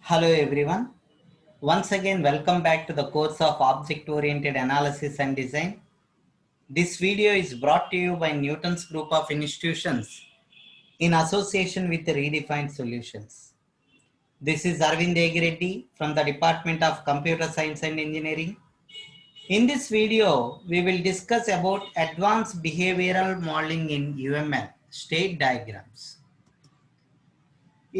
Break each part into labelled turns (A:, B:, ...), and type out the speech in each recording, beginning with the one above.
A: Hello everyone. Once again, welcome back to the course of Object-Oriented Analysis and Design. This video is brought to you by Newton's Group of Institutions in association with Redefined Solutions. This is Arvind Egireddy from the Department of Computer Science and Engineering. In this video, we will discuss about advanced behavioral modeling in UML, state diagrams.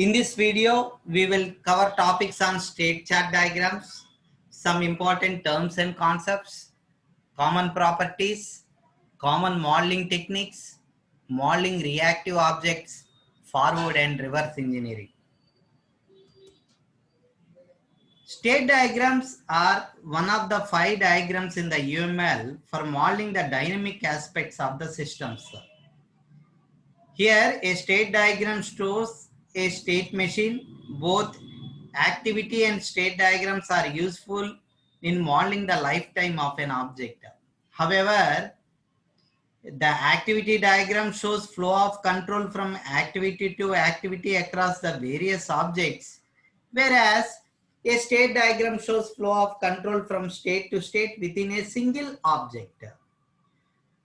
A: In this video, we will cover topics on state chart diagrams, some important terms and concepts, common properties, common modeling techniques, modeling reactive objects, forward and reverse engineering. State diagrams are one of the 5 diagrams in the UML for modeling the dynamic aspects of the systems. Here, a state diagram shows a state machine. Both activity and state diagrams are useful in modeling the lifetime of an object. However, the activity diagram shows flow of control from activity to activity across the various objects, whereas a state diagram shows flow of control from state to state within a single object.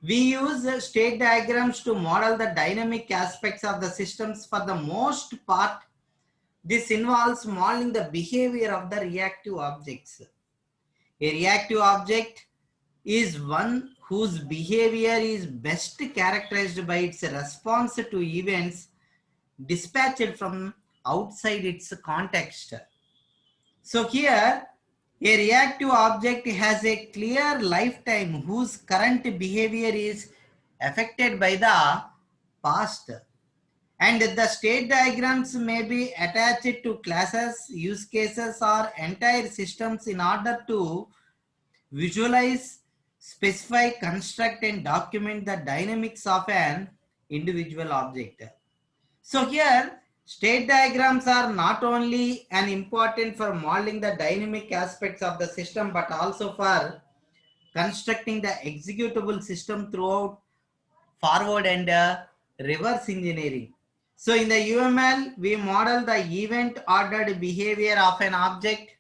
A: We use state diagrams to model the dynamic aspects of the systems. For the most part, this involves modeling the behavior of the reactive objects. A reactive object is one whose behavior is best characterized by its response to events dispatched from outside its context. So here, a reactive object has a clear lifetime whose current behavior is affected by the past. And the state diagrams may be attached to classes, use cases, or entire systems in order to visualize, specify, construct, and document the dynamics of an individual object. So here, state diagrams are not only an important for modeling the dynamic aspects of the system, but also for constructing the executable system throughout forward and reverse engineering. So in the UML, we model the event ordered behavior of an object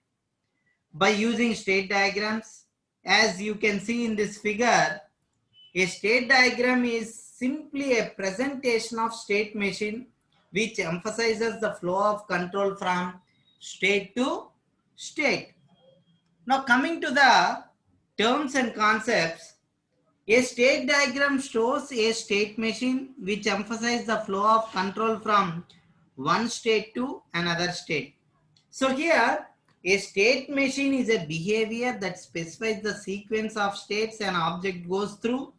A: by using state diagrams. As you can see in this figure, a state diagram is simply a presentation of state machine which emphasizes the flow of control from state to state. Now coming to the terms and concepts, a state diagram shows a state machine which emphasizes the flow of control from one state to another state. So here, a state machine is a behavior that specifies the sequence of states an object goes through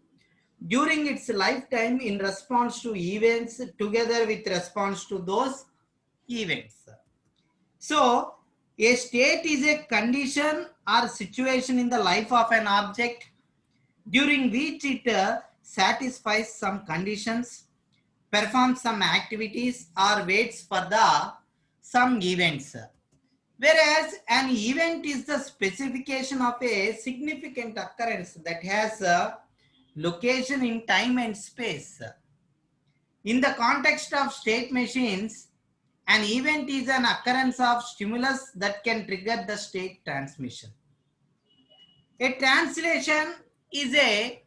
A: during its lifetime in response to events together with response to those events. So, a state is a condition or situation in the life of an object during which it satisfies some conditions, performs some activities, or waits for some events. Whereas an event is the specification of a significant occurrence that has a location in time and space. In the context of state machines, an event is an occurrence of stimulus that can trigger the state transmission. A translation is a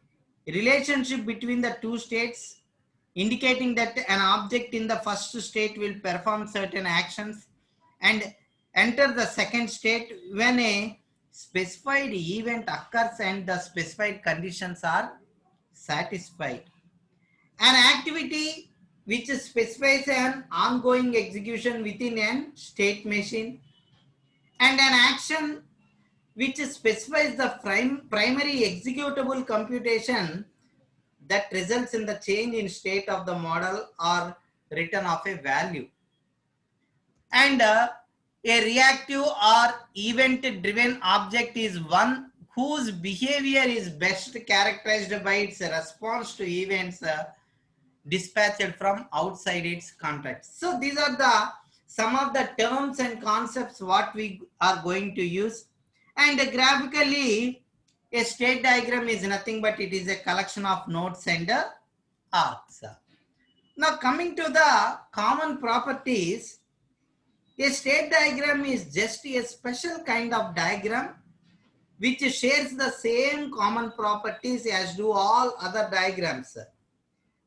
A: relationship between the two states, indicating that an object in the first state will perform certain actions and enter the second state when a specified event occurs and the specified conditions are satisfied. An activity which specifies an ongoing execution within a state machine, and an action which specifies the primary executable computation that results in the change in state of the model or return of a value. And a reactive or event-driven object is one whose behavior is best characterized by its response to events dispatched from outside its context. So these are some of the terms and concepts what we are going to use. And graphically, a state diagram is nothing but it is a collection of nodes and arcs. Now coming to the common properties, A state diagram is just a special kind of diagram which shares the same common properties as do all other diagrams.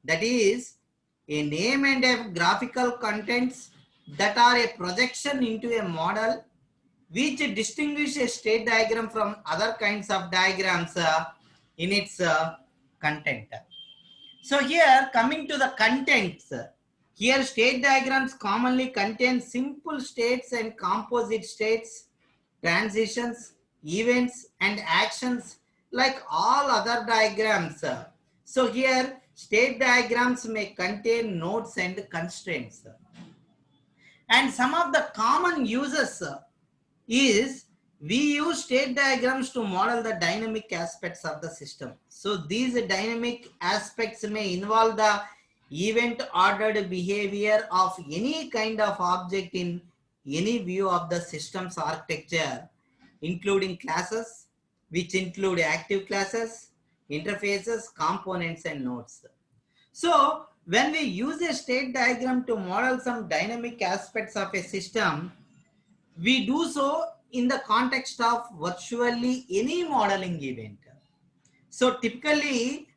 A: That is, a name and a graphical contents that are a projection into a model which distinguish a state diagram from other kinds of diagrams in its content. So here, coming to the contents, here state diagrams commonly contain simple states and composite states, transitions, events and actions like all other diagrams. So here state diagrams may contain nodes and constraints. And some of the common uses is we use state diagrams to model the dynamic aspects of the system. So these dynamic aspects may involve the event ordered behavior of any kind of object in any view of the system's architecture, including classes, which include active classes, interfaces, components, and nodes. So when we use a state diagram to model some dynamic aspects of a system, we do so in the context of virtually any modeling event. So typically,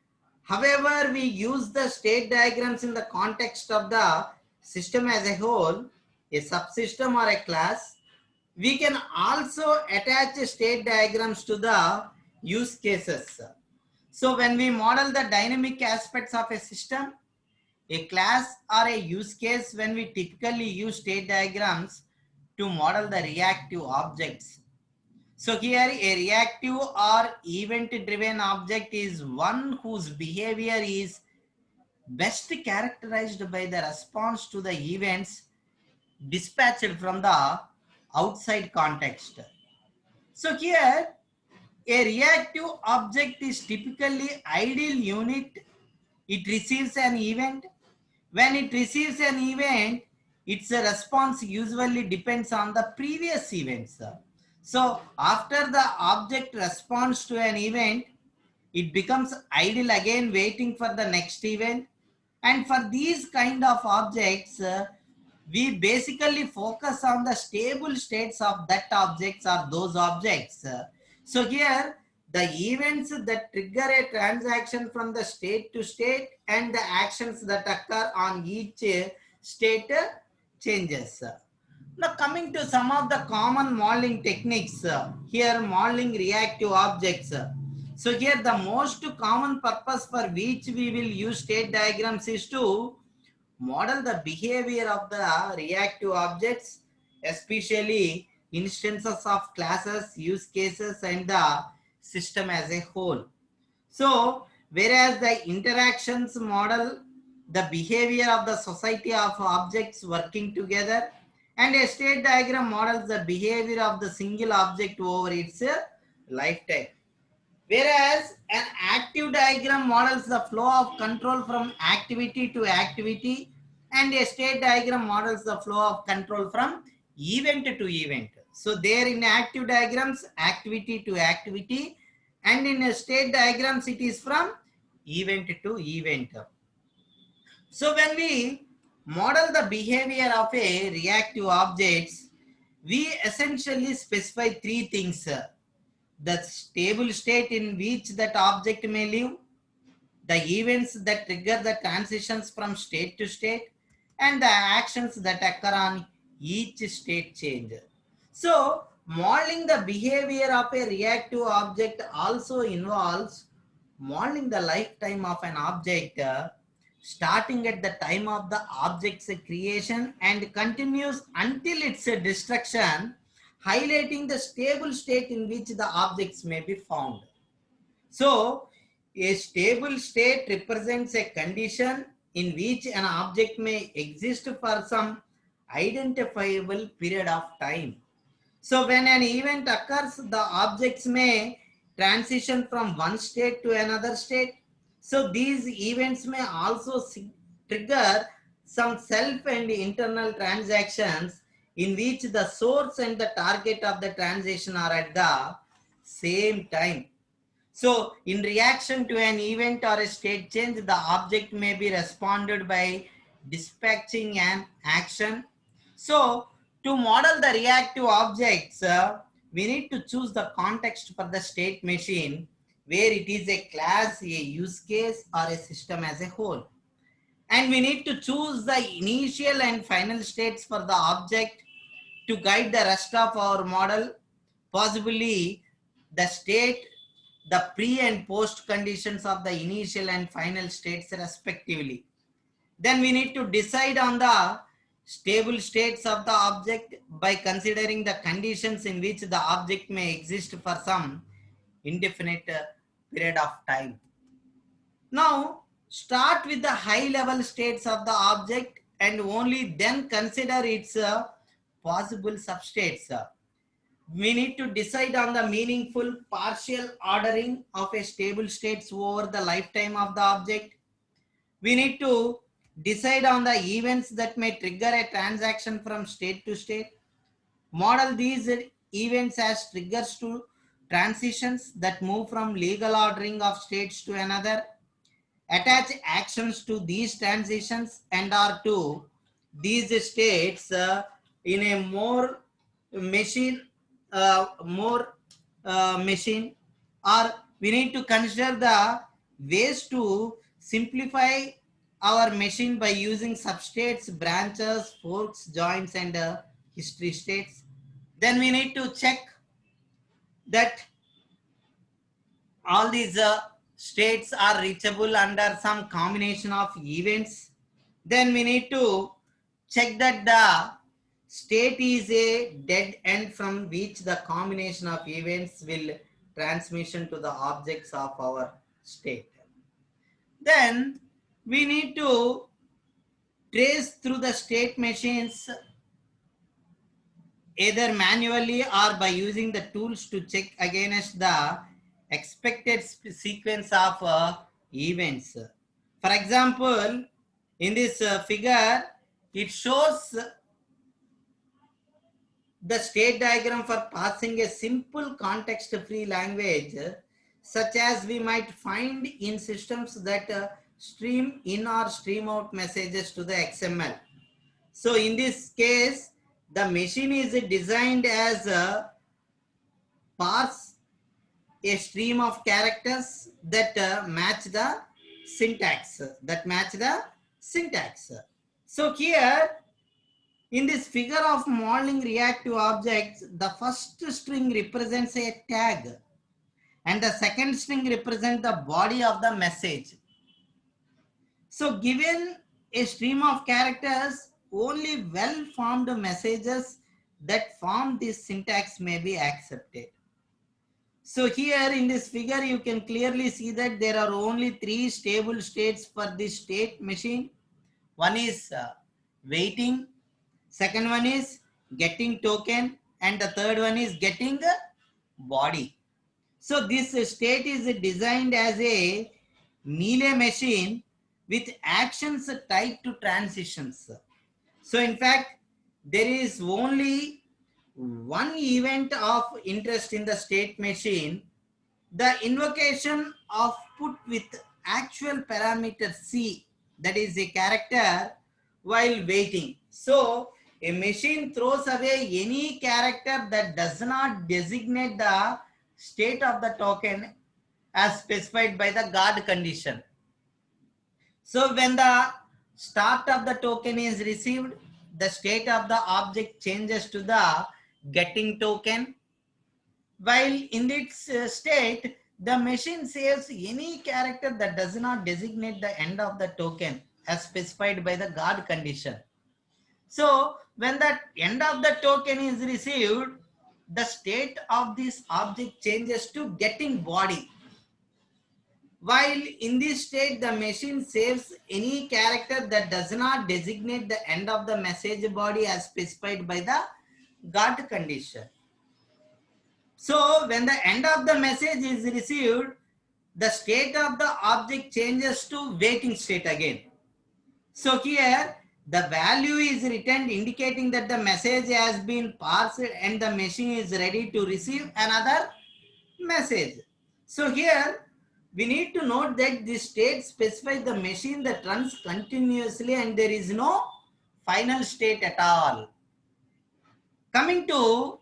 A: however, we use the state diagrams in the context of the system as a whole, a subsystem or a class. We can also attach state diagrams to the use cases. So when we model the dynamic aspects of a system, a class or a use case, when we typically use state diagrams to model the reactive objects. So here a reactive or event driven object is one whose behavior is best characterized by the response to the events dispatched from the outside context. So here a reactive object is typically ideal unit. It receives an event. When it receives an event, its response usually depends on the previous events. So after the object responds to an event, it becomes idle again waiting for the next event. And for these kind of objects, we basically focus on the stable states of that objects or those objects. So here the events that trigger a transaction from the state to state and the actions that occur on each state changes. Now coming to some of the common modeling techniques, here modeling reactive objects. So here the most common purpose for which we will use state diagrams is to model the behavior of the reactive objects, especially instances of classes, use cases, and the system as a whole. So whereas the interactions model the behavior of the society of objects working together, and a state diagram models the behavior of the single object over its lifetime. Whereas an active diagram models the flow of control from activity to activity, and a state diagram models the flow of control from event to event. So there in active diagrams, activity to activity, and in a state diagrams, it is from event to event. So when we model the behavior of a reactive objects, we essentially specify three things. The stable state in which that object may live, the events that trigger the transitions from state to state, and the actions that occur on each state change. So modeling the behavior of a reactive object also involves modeling the lifetime of an object, starting at the time of the object's creation and continues until its destruction, highlighting the stable state in which the objects may be found. So a stable state represents a condition in which an object may exist for some identifiable period of time. So when an event occurs, the objects may transition from one state to another state. So these events may also trigger some self and internal transactions in which the source and the target of the transition are at the same time. So in reaction to an event or a state change, the object may be responded by dispatching an action. So To model the reactive objects, we need to choose the context for the state machine, where it is a class, a use case, or a system as a whole. And we need to choose the initial and final states for the object to guide the rest of our model, possibly the state, the pre and post conditions of the initial and final states respectively. Then we need to decide on the stable states of the object by considering the conditions in which the object may exist for some indefinite period of time. Now, start with the high level states of the object and only then consider its possible substates. We need to decide on the meaningful partial ordering of a stable states over the lifetime of the object. We need to decide on the events that may trigger a transaction from state to state. Model these events as triggers to transitions that move from legal ordering of states to another. Attach actions to these transitions and or to these states in a more machine, machine, or we need to consider the ways to simplify our machine by using substates, branches, forks, joins, and history states. Then we need to check that all these states are reachable under some combination of events. Then we need to check that the state is a dead end from which the combination of events will transmission to the objects of our state. Then we need to trace through the state machines either manually or by using the tools to check against the expected sequence of events. For example, in this figure, it shows the state diagram for passing a simple context-free language, such as we might find in systems that stream in or stream out messages to the XML. So in this case, the machine is designed as a parse a stream of characters that match the syntax. So here in this figure of modeling reactive objects, the first string represents a tag and the second string represents the body of the message. So given a stream of characters, only well-formed messages that form this syntax may be accepted. So here in this figure, you can clearly see that there are only three stable states for this state machine. One is waiting, second one is getting token, and the third one is getting body. So this state is designed as a Mealy machine with actions tied to transitions. So in fact, there is only one event of interest in the state machine, the invocation of put with actual parameter C, that is a character, while waiting. So a machine throws away any character that does not designate the state of the token as specified by the guard condition. So when the start of the token is received, the state of the object changes to the getting token. While in its state, the machine saves any character that does not designate the end of the token as specified by the guard condition. So when the end of the token is received, the state of this object changes to getting body. While in this state, the machine saves any character that does not designate the end of the message body as specified by the guard condition. So when the end of the message is received, the state of the object changes to waiting state again. So here the value is returned indicating that the message has been parsed and the machine is ready to receive another message. So here we need to note that this state specifies the machine that runs continuously and there is no final state at all. Coming to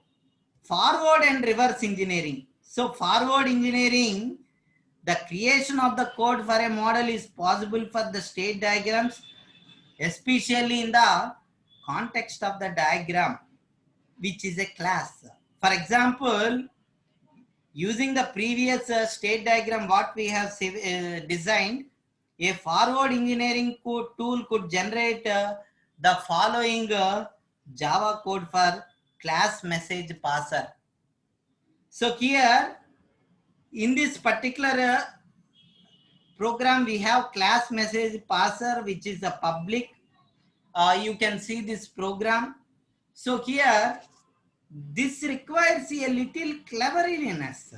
A: forward and reverse engineering. So forward engineering, the creation of the code for a model is possible for the state diagrams, especially in the context of the diagram, which is a class. For example, using the previous state diagram what we have designed, a forward engineering tool could generate the following Java code for class message passer. So here in this particular program we have class message passer, which is a public. You can see this program. So here this requires a little cleverness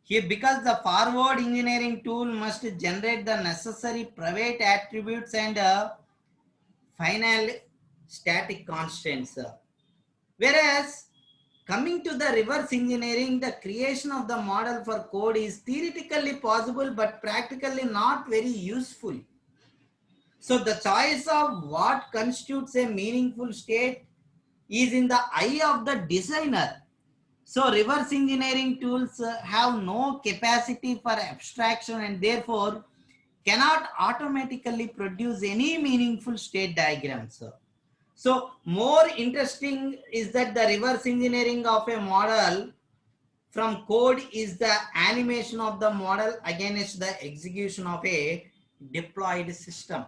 A: here, because the forward engineering tool must generate the necessary private attributes and final static constants. Whereas coming to the reverse engineering, the creation of the model for code is theoretically possible but practically not very useful. So the choice of what constitutes a meaningful state is in the eye of the designer. So reverse engineering tools have no capacity for abstraction and therefore cannot automatically produce any meaningful state diagrams. So more interesting is that the reverse engineering of a model from code is the animation of the model against the execution of a deployed system.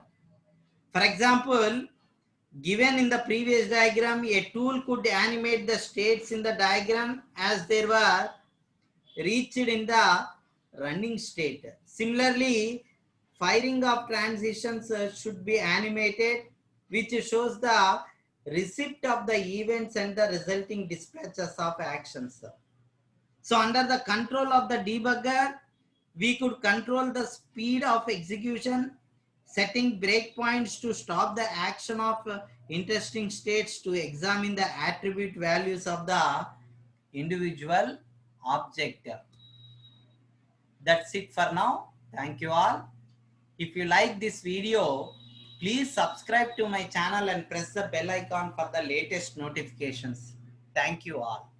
A: For example, given in the previous diagram, a tool could animate the states in the diagram as they were reached in the running state. Similarly, firing of transitions should be animated, which shows the receipt of the events and the resulting dispatches of actions. So under the control of the debugger, we could control the speed of execution, setting breakpoints to stop the action of interesting states to examine the attribute values of the individual object. That's it for now. Thank you all. If you like this video, please subscribe to my channel and press the bell icon for the latest notifications. Thank you all.